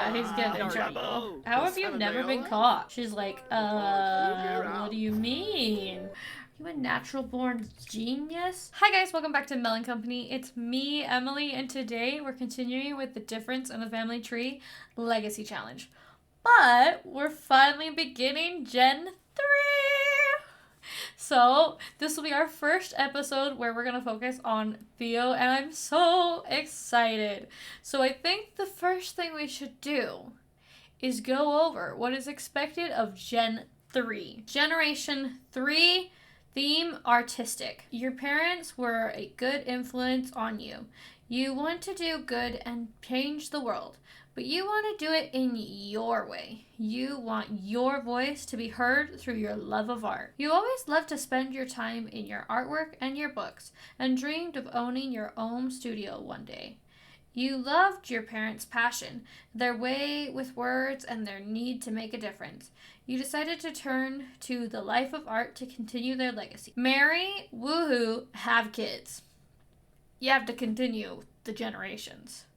Yeah, he's getting in trouble. How have you never been caught? She's like, what do you mean? You a natural born genius? Hi guys, welcome back to Melon Company. It's me, Emily, and today we're continuing with the Difference in the Family Tree Legacy Challenge. But we're finally beginning Gen 3! So this will be our first episode where we're going to focus on Theo, and I'm so excited. So I think the first thing we should do is go over what is expected of Gen 3. Generation 3. Theme, artistic. Your parents were a good influence on you. You want to do good and change the world, but you want to do it in your way. You want your voice to be heard through your love of art. You always loved to spend your time in your artwork and your books, and dreamed of owning your own studio one day. You loved your parents' passion, their way with words, and their need to make a difference. You decided to turn to the life of art to continue their legacy. Marry, woohoo, have kids. You have to continue the generations.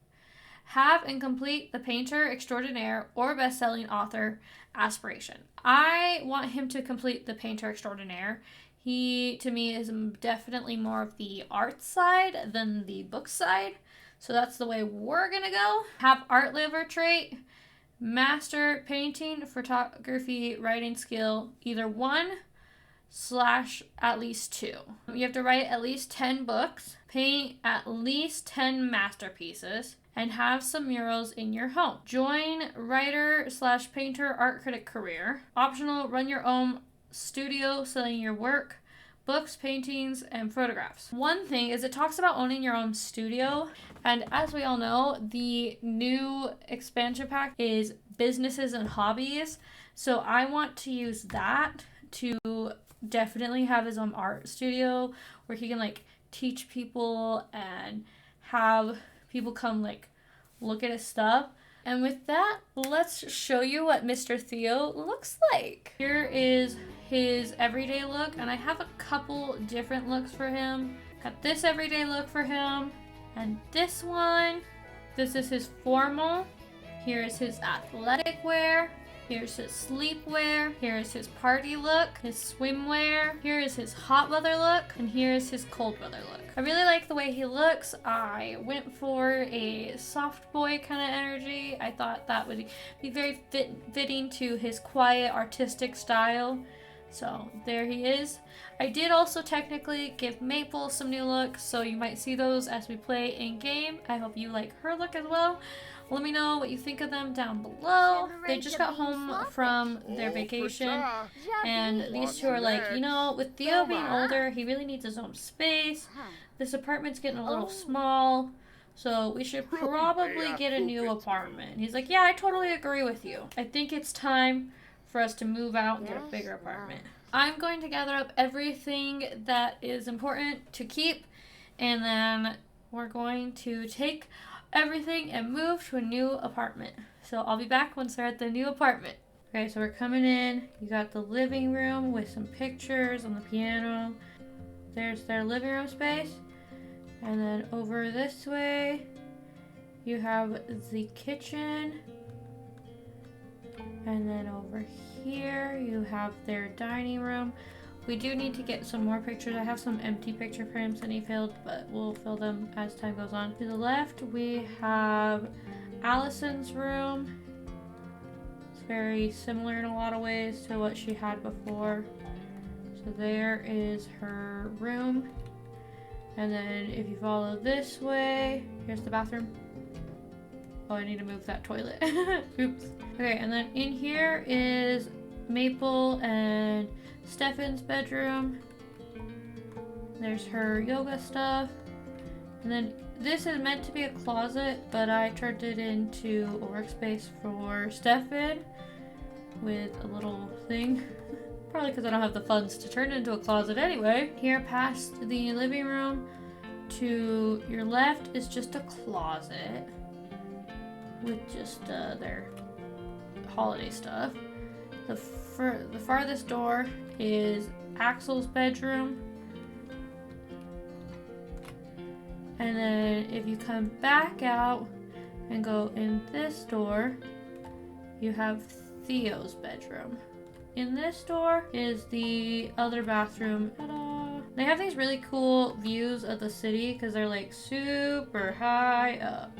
Have and complete the painter extraordinaire or best-selling author aspiration. I want him to complete the painter extraordinaire. He, to me, is definitely more of the art side than the book side. So that's the way we're going to go. Have art liver trait. Master painting, photography, writing skill, either 1/at least 2. You have to write at least 10 books, paint at least 10 masterpieces, and have some murals in your home. Join writer/painter art critic career. Optional, run your own studio selling your work, books, paintings, and photographs. One thing is it talks about owning your own studio, and as we all know, the new expansion pack is businesses and hobbies, so I want to use that to definitely have his own art studio where he can like teach people and have people come like look at his stuff. And with that, let's show you what Mr. Theo looks like. Here is his everyday look, and I have a couple different looks for him. Got this everyday look for him, and this one. This is his formal. Here is his athletic wear. Here's his sleepwear. Here is his party look, his swimwear. Here is his hot weather look, and here is his cold weather look. I really like the way he looks. I went for a soft boy kind of energy. I thought that would be very fitting to his quiet, artistic style. So there he is. I did also technically give Maple some new looks, so you might see those as we play in game. I hope you like her look as well. Let me know what you think of them down below. They just got home from their vacation, and these two are like, you know, with Theo being older, he really needs his own space. This apartment's getting a little small, so we should probably get a new apartment. And he's like, yeah, I totally agree with you. I think it's time for us to move out and get a bigger apartment. I'm going to gather up everything that is important to keep, and then we're going to take everything and move to a new apartment. So I'll be back once they're at the new apartment. Okay, so we're coming in. You got the living room with some pictures on the piano. There's their living room space. And then over this way, you have the kitchen. And then over here, you have their dining room. We do need to get some more pictures. I have some empty picture frames that he filled, but we'll fill them as time goes on. To the left, we have Allison's room. It's very similar in a lot of ways to what she had before. So there is her room. And then if you follow this way, here's the bathroom. Oh, I need to move that toilet. Oops. Okay, and then in here is Maple and Stefan's bedroom. There's her yoga stuff. And then this is meant to be a closet, but I turned it into a workspace for Stefan with a little thing. Probably because I don't have the funds to turn it into a closet anyway. Here past the living room to your left is just a closet with just their holiday stuff. The farthest door is Axel's bedroom. And then if you come back out and go in this door, you have Theo's bedroom. In this door is the other bathroom. Ta-da! They have these really cool views of the city because they're like super high up.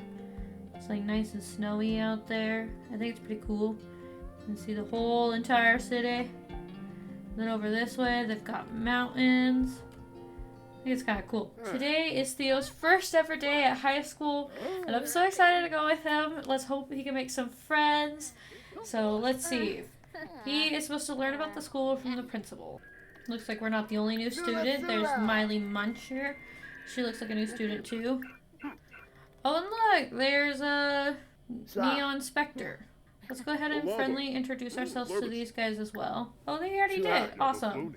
It's like nice and snowy out there. I think it's pretty cool. You can see the whole entire city. Then over this way, they've got mountains. I think it's kind of cool. Today is Theo's first ever day at high school, and I'm so excited to go with him. Let's hope he can make some friends. So let's see. He is supposed to learn about the school from the principal. Looks like we're not the only new student. There's Miley Munch here. She looks like a new student too. Oh, and look, there's a Neon Spectre. Let's go ahead and friendly introduce ourselves to these guys as well. Oh, they already did. Awesome.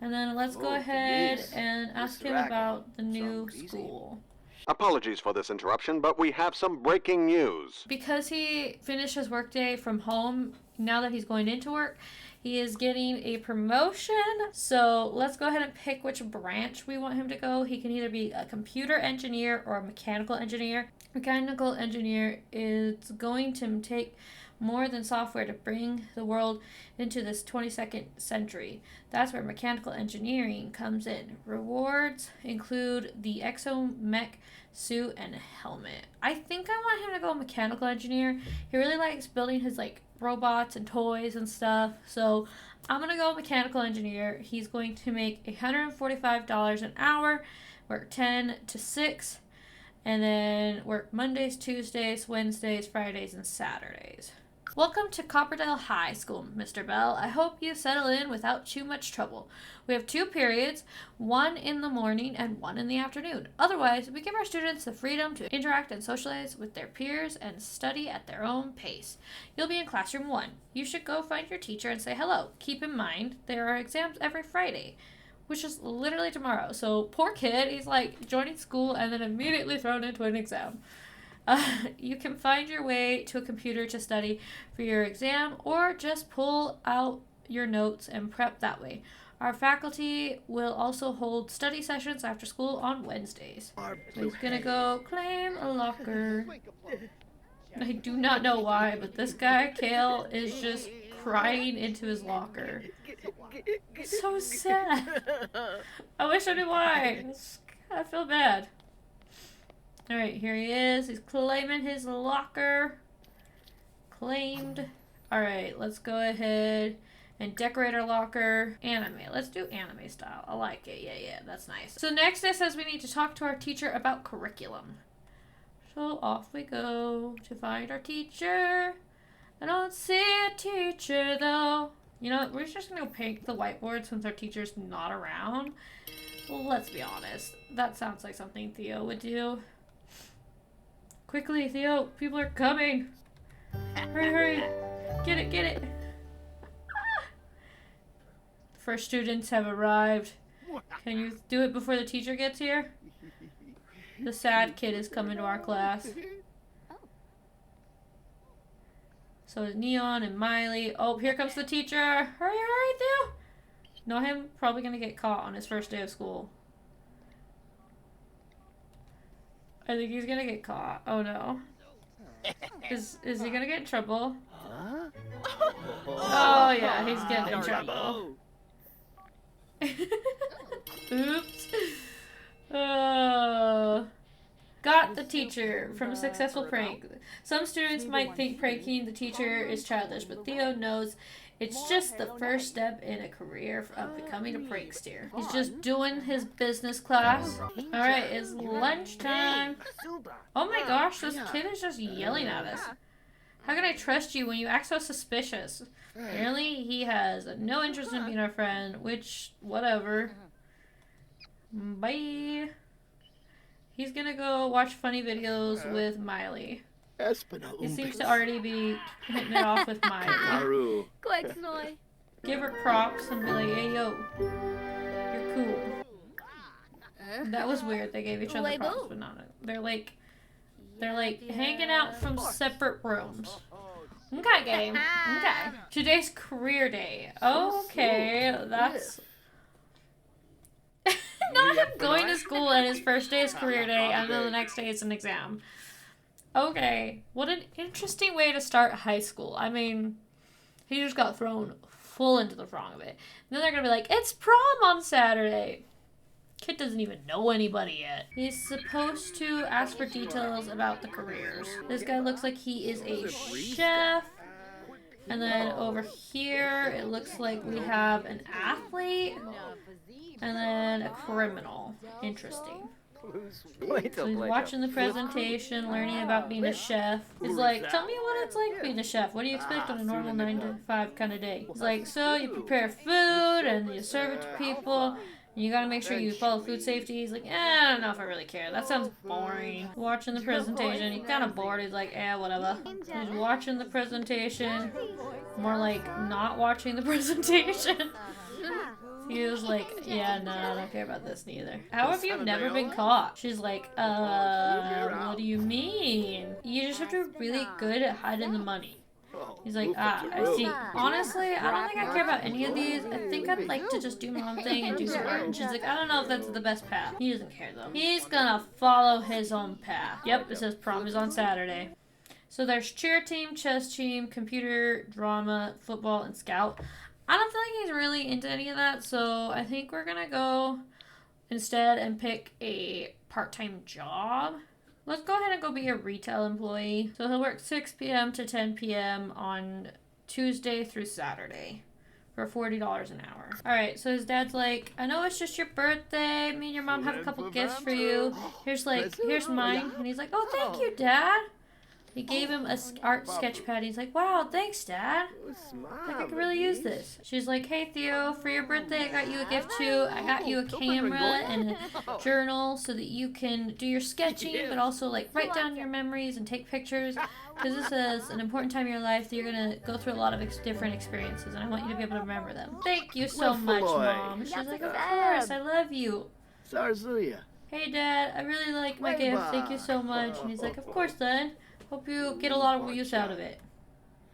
And then let's go ahead and ask him about the new school. Apologies for this interruption, but we have some breaking news. Because he finished his workday from home, now that he's going into work, he is getting a promotion. So let's go ahead and pick which branch we want him to go. He can either be a computer engineer or a mechanical engineer. Mechanical engineer is going to take more than software to bring the world into this 22nd century. That's where mechanical engineering comes in. Rewards include the exo-mech suit and helmet. I think I want him to go mechanical engineer. He really likes building his like robots and toys and stuff. So I'm gonna go mechanical engineer. He's going to make $145 an hour, work 10 to 6, and then work Mondays, Tuesdays, Wednesdays, Fridays, and Saturdays. Welcome to Copperdale High School, Mr. Bell. I hope you settle in without too much trouble. We have 2 periods, one in the morning and one in the afternoon. Otherwise, we give our students the freedom to interact and socialize with their peers and study at their own pace. You'll be in classroom 1. You should go find your teacher and say hello. Keep in mind, there are exams every Friday, which is literally tomorrow. So poor kid, he's like joining school and then immediately thrown into an exam. You can find your way to a computer to study for your exam, or just pull out your notes and prep that way. Our faculty will also hold study sessions after school on Wednesdays. So he's gonna go claim a locker. I do not know why, but this guy, Kale, is just crying into his locker. So sad. I wish I knew why. I feel bad. Alright, here he is. He's claiming his locker. Claimed. Alright, let's go ahead and decorate our locker. Anime. Let's do anime style. I like it. Yeah, that's nice. So next it says we need to talk to our teacher about curriculum. So off we go to find our teacher. I don't see a teacher though. You know, we're just gonna go paint the whiteboard since our teacher's not around. Well, let's be honest. That sounds like something Theo would do. Quickly, Theo, people are coming. Hurry. Get it. First students have arrived. Can you do it before the teacher gets here? The sad kid is coming to our class. So is Neon and Miley. Oh, here comes the teacher. Hurry, Theo. Know him? Probably gonna get caught on his first day of school. I think he's gonna get caught. Oh no. Is he gonna get in trouble? Oh yeah, he's getting in trouble. Oops. Got the teacher from a successful prank. Some students might think pranking the teacher is childish, but Theo knows it's just the first step in a career of becoming a prankster. He's just doing his business class. Alright, it's lunchtime. Oh my gosh, this kid is just yelling at us. How can I trust you when you act so suspicious? Apparently, he has no interest in being our friend, which, whatever. Bye. He's gonna go watch funny videos with Miley. He seems to already be hitting it off with Miley. Give her props and be like, hey yo, you're cool. That was weird. They gave each other props, but not. They're like hanging out from separate rooms. Okay, game. Okay. Today's career day. Okay, that's not him going to school and his first day is career day, and then the next day is an exam. Okay, what an interesting way to start high school. I mean, he just got thrown full into the wrong of it. And then they're gonna be like, it's prom on Saturday. Kid doesn't even know anybody yet. He's supposed to ask for details about the careers. This guy looks like he is a chef. And then over here, it looks like we have an athlete. And then a criminal. Interesting. So he's watching the presentation, learning about being a chef. He's like, tell me what it's like being a chef. What do you expect on a normal 9 to 5 kind of day? He's like, so you prepare food and you serve it to people. And you gotta make sure you follow food safety. He's like, I don't know if I really care. That sounds boring. Watching the presentation, he's kind of bored. He's like, whatever. He's watching the presentation. More like not watching the presentation. He was like, no, I don't care about this neither. How have you never been caught? She's like, what do you mean? You just have to be really good at hiding the money. He's like, I see. Honestly, I don't think I care about any of these. I think I'd like to just do my own thing and do some art. And she's like, I don't know if that's the best path. He doesn't care though. He's gonna follow his own path. Yep, it says prom is on Saturday. So there's cheer team, chess team, computer, drama, football, and scout. I don't feel like he's really into any of that, so I think we're gonna go instead and pick a part-time job. Let's go ahead and go be a retail employee. So he'll work 6 p.m. to 10 p.m. on Tuesday through Saturday for $40 an hour. Alright, so his dad's like, I know it's just your birthday. Me and your mom have a couple gifts for you. Here's mine. And he's like, oh, thank you, Dad. He gave him a art sketch pad. He's like, wow, thanks, Dad. Like, I could really use this. She's like, hey, Theo, for your birthday, I got you a gift, too. I got you a camera and a journal so that you can do your sketching, but also, like, write down your memories and take pictures. Because this is an important time in your life that you're going to go through a lot of different experiences, and I want you to be able to remember them. Thank you so much, Mom. She's like, of course, I love you. Hey, Dad, I really like my gift. Thank you so much. And he's like, of course, Dad. Hope you get a lot of use out of it.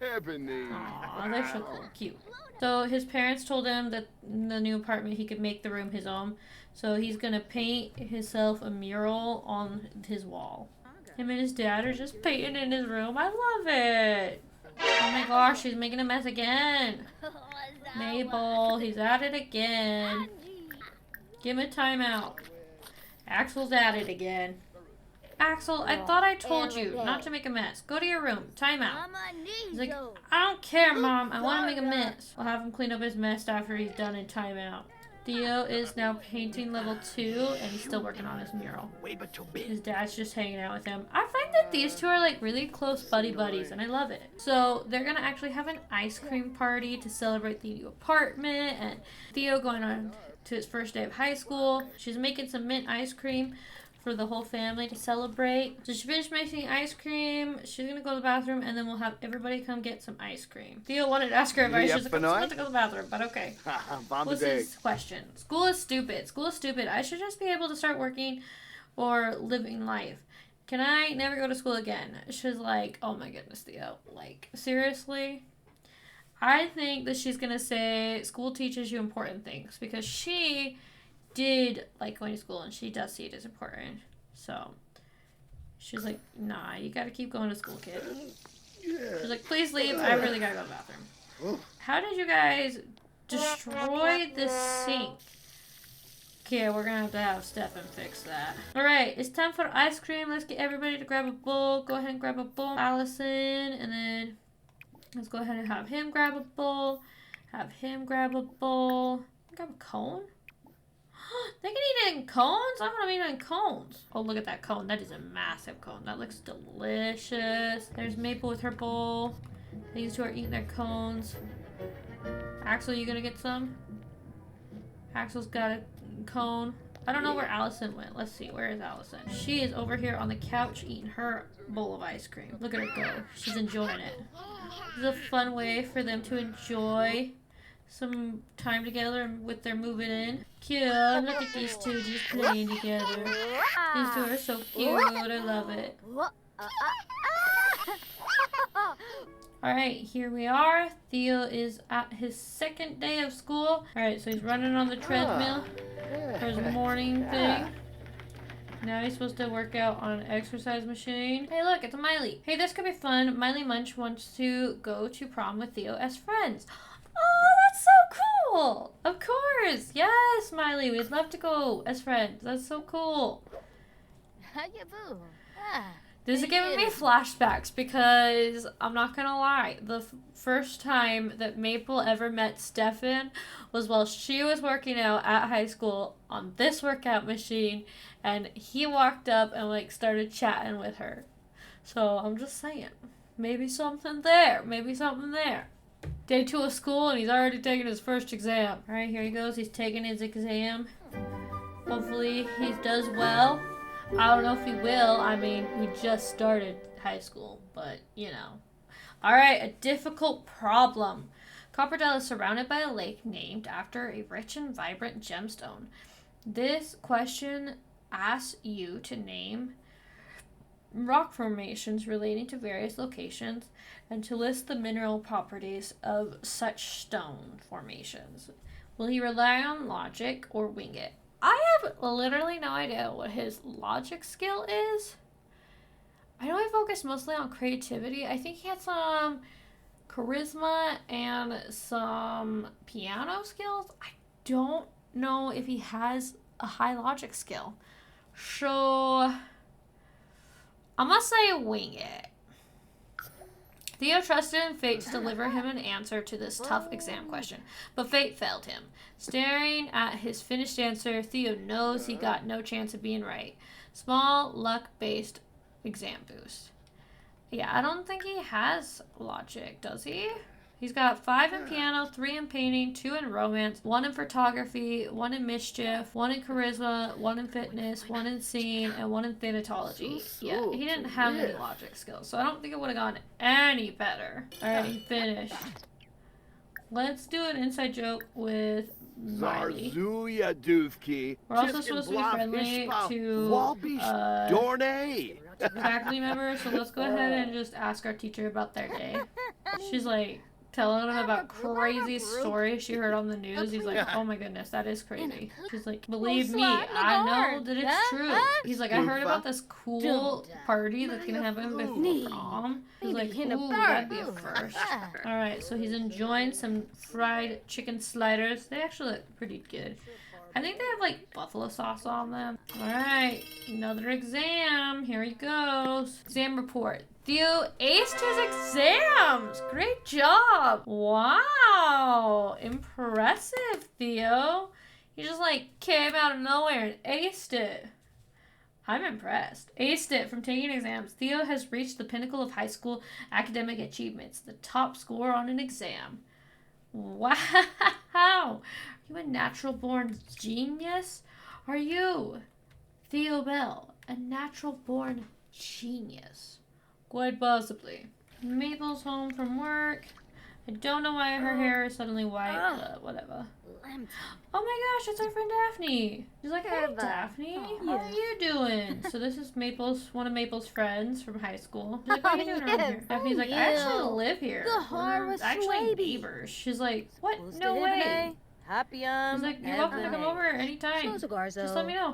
Aww, they're so cool. Cute. So his parents told him that in the new apartment he could make the room his own. So he's gonna paint himself a mural on his wall. Him and his dad are just painting in his room. I love it. Oh my gosh, he's making a mess again. Mabel, he's at it again. Give him a timeout. Axel's at it again. Axel, I thought I told you not to make a mess. Go to your room. Time out. He's like, I don't care, Mom. I want to make a mess. I'll have him clean up his mess after he's done in timeout. Theo is now painting level 2, and he's still working on his mural. His dad's just hanging out with him. I find that these two are like really close buddies, and I love it. So they're going to actually have an ice cream party to celebrate the new apartment, and Theo going on to his first day of high school. She's making some mint ice cream for the whole family to celebrate. So she finished making ice cream. She's gonna go to the bathroom, and then we'll have everybody come get some ice cream. Theo wanted to ask her advice. She's like, I'm supposed to go to the bathroom, but okay. What's his question? School is stupid. School is stupid. I should just be able to start working or living life. Can I never go to school again? She's like, oh my goodness, Theo. Like, seriously? I think that she's gonna say school teaches you important things, because she did like going to school, and she does see it as important. So she's like, nah, you gotta keep going to school, kid. She's like, please leave. I really gotta go to the bathroom. How did you guys destroy this sink? Okay, we're gonna have Stefan fix that. Alright, it's time for ice cream. Let's get everybody to grab a bowl. Go ahead and grab a bowl. Allison, and then let's go ahead and have him grab a bowl. Have him grab a bowl. Grab a cone? They can eat it in cones? I want to eat it in cones. Oh, look at that cone. That is a massive cone. That looks delicious. There's Maple with her bowl. These two are eating their cones. Axel, you gonna get some? Axel's got a cone. I don't know where Allison went. Let's see. Where is Allison? She is over here on the couch eating her bowl of ice cream. Look at her go. She's enjoying it. This is a fun way for them to enjoy some time together with their moving in. Cute. Look at these two just playing together. These two are so cute. I love it. Alright, here we are. Theo is at his second day of school. Alright, so he's running on the treadmill for his morning thing. Now he's supposed to work out on an exercise machine. Hey, look, it's a Miley. Hey, this could be fun. Miley Munch wants to go to prom with Theo as friends. Oh, that's so cool. Of course. Yes, Miley, we'd love to go as friends. That's so cool. This is giving me flashbacks because I'm not gonna lie. The first time that Maple ever met Stefan was while she was working out at high school on this workout machine, and he walked up and like started chatting with her. So I'm just saying, maybe something there. Maybe something there. Day 2 of school and he's already taking his first exam. All right, here he goes. He's taking his exam. Hopefully he does well. I don't know if he will. I mean, we just started high school, but you know. All right, a difficult problem. Copperdale is surrounded by a lake named after a rich and vibrant gemstone. This question asks you to name rock formations relating to various locations and to list the mineral properties of such stone formations. Will he rely on logic or wing it? I have literally no idea what his logic skill is. I know he focused mostly on creativity. I think he had some charisma and some piano skills. I don't know if he has a high logic skill. So I must say wing it. Theo trusted in fate to deliver him an answer to this tough exam question, but fate failed him. Staring at his finished answer, Theo knows he got no chance of being right. Small luck-based exam boost. Yeah, I don't think he has logic, does he? He's got 5 in piano, 3 in painting, 2 in romance, 1 in photography, 1 in mischief, 1 in charisma, 1 in fitness, 1 in singing, and 1 in thanatology. Yeah, he didn't have any logic skills, so I don't think it would have gone any better. Alright, finished. Let's do an inside joke with Miley. We're also supposed to be friendly to faculty members, so let's go ahead and just ask our teacher about their day. She's like telling him about crazy stories she heard on the news. He's like, oh my goodness, that is crazy. She's like, believe me, I know that it's true. He's like, I heard about this cool party that's gonna happen before prom. He's like, ooh, that'd be a first. Alright, so he's enjoying some fried chicken sliders. They actually look pretty good. I think they have like buffalo sauce on them. Alright, another exam. Here he goes. Exam report. Theo aced his exams. Great job. Wow. Impressive, Theo. He just like came out of nowhere and aced it. I'm impressed. Aced it from taking exams. Theo has reached the pinnacle of high school academic achievements. The top score on an exam. Wow. Are you a natural-born genius? Are you, Theo Bell, a natural-born genius? Quite possibly. Maple's home from work. I don't know why her hair is suddenly white, but whatever. Oh my gosh, it's our friend Daphne. She's like, hey Daphne, how are you doing? So this is one of Maple's friends from high school. She's like, what are you doing around here? Daphne's like, I actually live here. We're actually neighbors. She's like, what? No way. She's like, you're welcome to come over anytime. Just let me know.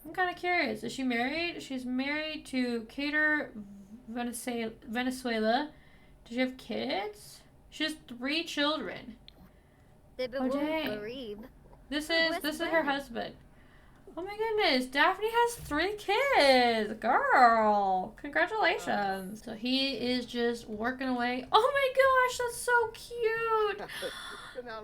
I'm kind of curious. Is she married? She's married to Cater Venezuela. Does she have kids? She has 3 children. Oh dang. This is her husband. Oh my goodness, Daphne has 3 kids. Girl, congratulations. So he is just working away. Oh my gosh, that's so cute.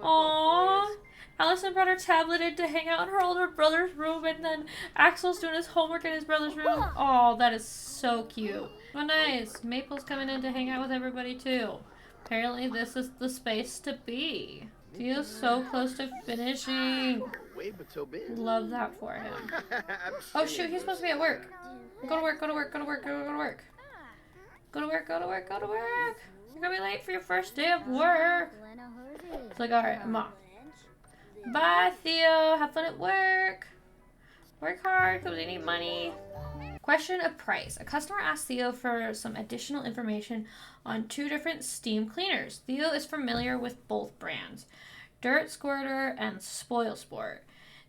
Aww. Allison brought her tablet in to hang out in her older brother's room, and then Axel's doing his homework in his brother's room. Oh, that is so cute. Oh nice. Maple's coming in to hang out with everybody too. Apparently this is the space to be. Theo's so close to finishing. Love that for him. Oh shoot, he's supposed to be at work. Go to work, go to work, go to work, go to work. Go to work, go to work, go to work. You're gonna be late for your first day of work. It's like, alright, I'm off. Bye, Theo. Have fun at work. Work hard because we need money. Question of price. A customer asked Theo for some additional information on 2 different steam cleaners. Theo is familiar with both brands, Dirt Squirter and Spoil Sport.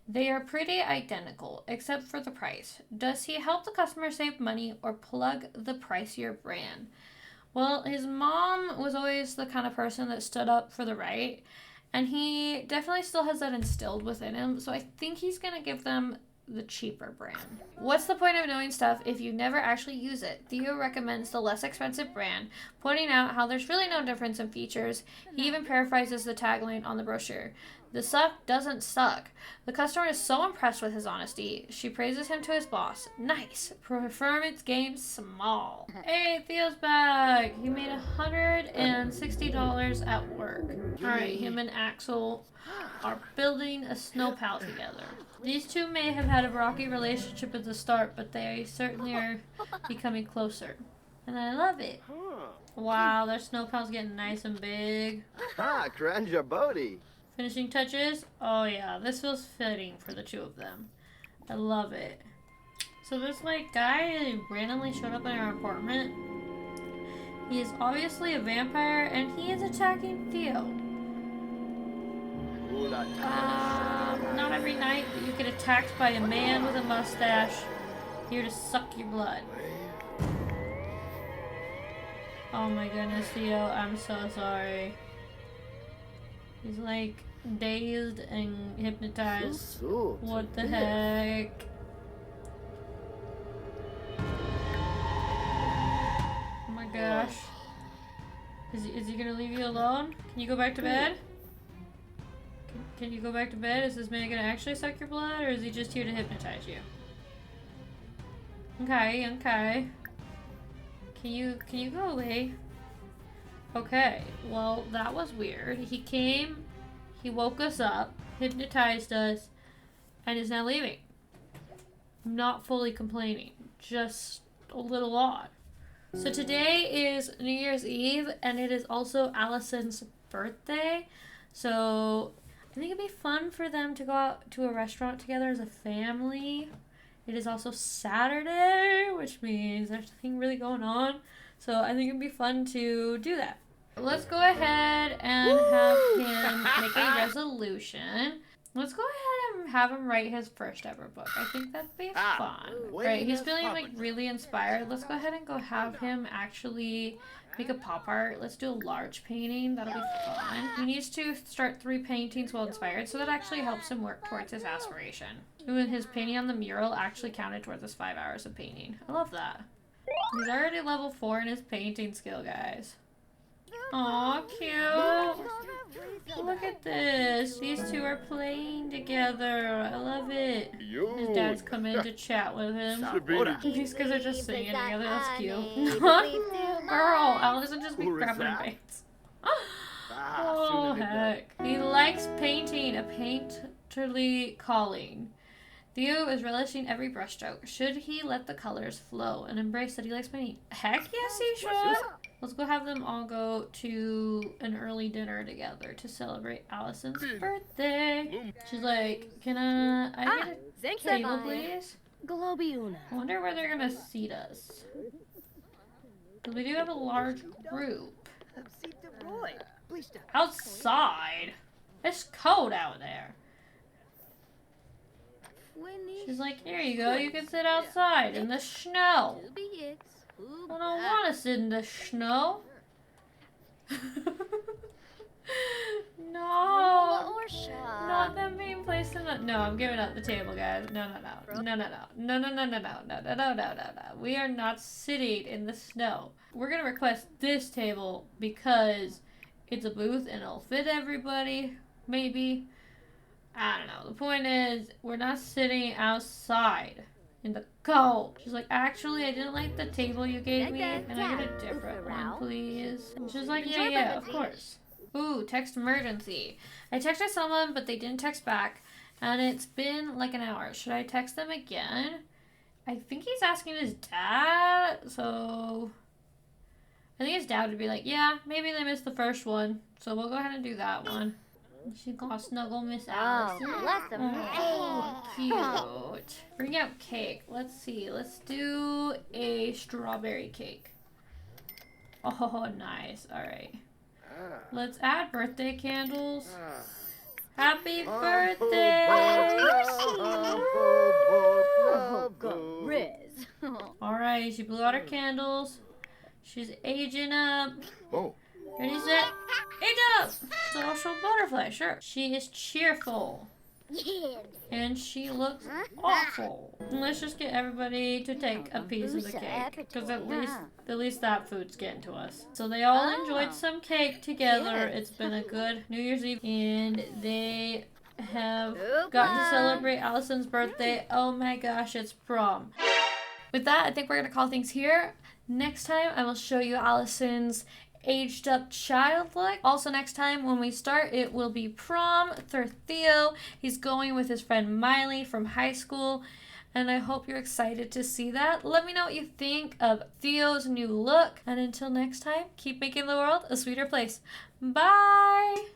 They are pretty identical, except for the price. Does he help the customer save money or plug the pricier brand? Well, his mom was always the kind of person that stood up for the right, and he definitely still has that instilled within him, so I think he's going to give them the cheaper brand. What's the point of knowing stuff if you never actually use it? Theo recommends the less expensive brand, pointing out how there's really no difference in features. He even paraphrases the tagline on the brochure. The suck doesn't suck. The customer is so impressed with his honesty. She praises him to his boss. Nice. Performance game small. Hey, Theo's back. He made $160 at work. Alright, him and Axel are building a snow pal together. These two may have had a rocky relationship at the start, but they certainly are becoming closer. And I love it. Wow, their snow pal's getting nice and big. Ha, Granja Bodhi. Finishing touches? Oh yeah, this feels fitting for the two of them. I love it. So this like guy randomly showed up in our apartment. He is obviously a vampire and he is attacking Theo. Not every night that you get attacked by a man with a mustache here to suck your blood. Oh my goodness, Theo, I'm so sorry. He's like dazed and hypnotized. What the heck? Oh my gosh. Is he gonna leave you alone? Can you go back to bed? Can you go back to bed? Is this man gonna actually suck your blood, or is he just here to hypnotize you? Okay, okay. Can you go away? Okay, well, that was weird. He came, he woke us up, hypnotized us, and is now leaving. Not fully complaining, just a little odd. So today is New Year's Eve, and it is also Allison's birthday. So I think it'd be fun for them to go out to a restaurant together as a family. It is also Saturday, which means there's nothing really going on. So I think it'd be fun to do that. Let's go ahead and have him make a resolution. Let's go ahead and have him write his first ever book. I think that'd be fun. Right, he's feeling like really inspired. Let's go ahead and go have him actually make a pop art. Let's do a large painting. That'll be fun. He needs to start 3 paintings while inspired, so that actually helps him work towards his aspiration. Ooh, and his painting on the mural actually counted towards his 5 hours of painting. I love that. He's already level 4 in his painting skill, guys. Aw, cute. Look at this. These two are playing together. I love it. His dad's come in to chat with him. These guys are just singing together. That's cute. Girl, Allison just be grabbing paints. Oh, heck. He likes painting, a painterly calling. Theo is relishing every brushstroke. Should he let the colors flow and embrace that he likes painting? Heck yes, he should. Let's go have them all go to an early dinner together to celebrate Allison's birthday. She's like, can I get a table, please? I wonder where they're gonna seat us. Because we do have a large group. Outside? It's cold out there. She's like, here you go, you can sit outside in the snow. I don't want to sit in the snow. No. Not them being placed in the... No, I'm giving up the table, guys. No. We are not sitting in the snow. We're going to request this table because it's a booth and it'll fit everybody, maybe. I don't know. The point is, we're not sitting outside in the cold. She's like, actually, I didn't like the table you gave me. Can I get a different one, please? And she's like, yeah, of course. Ooh, text emergency. I texted someone, but they didn't text back. And it's been like an hour. Should I text them again? I think he's asking his dad. So I think his dad would be like, yeah, maybe they missed the first one. So we'll go ahead and do that one. She gonna snuggle Miss Allison. Oh, cute. Bring out cake. Let's see. Let's do a strawberry cake. Oh, nice. All right. Let's add birthday candles. Happy birthday! Oh, go, Riz. Alright, she blew out her candles. She's aging up. Oh. Ready, set, age up! Social butterfly, sure. She is cheerful. And she looks awful. Let's just get everybody to take a piece of the cake. Because at least that food's getting to us. So they all enjoyed some cake together. It's been a good New Year's Eve. And they have gotten to celebrate Allison's birthday. Oh my gosh, it's prom. With that, I think we're going to call things here. Next time, I will show you Allison's aged up child look. Also next time when we start, it will be prom for Theo. He's going with his friend Miley from high school, and I hope you're excited to see that. Let me know what you think of Theo's new look, and until next time, keep making the world a sweeter place. Bye!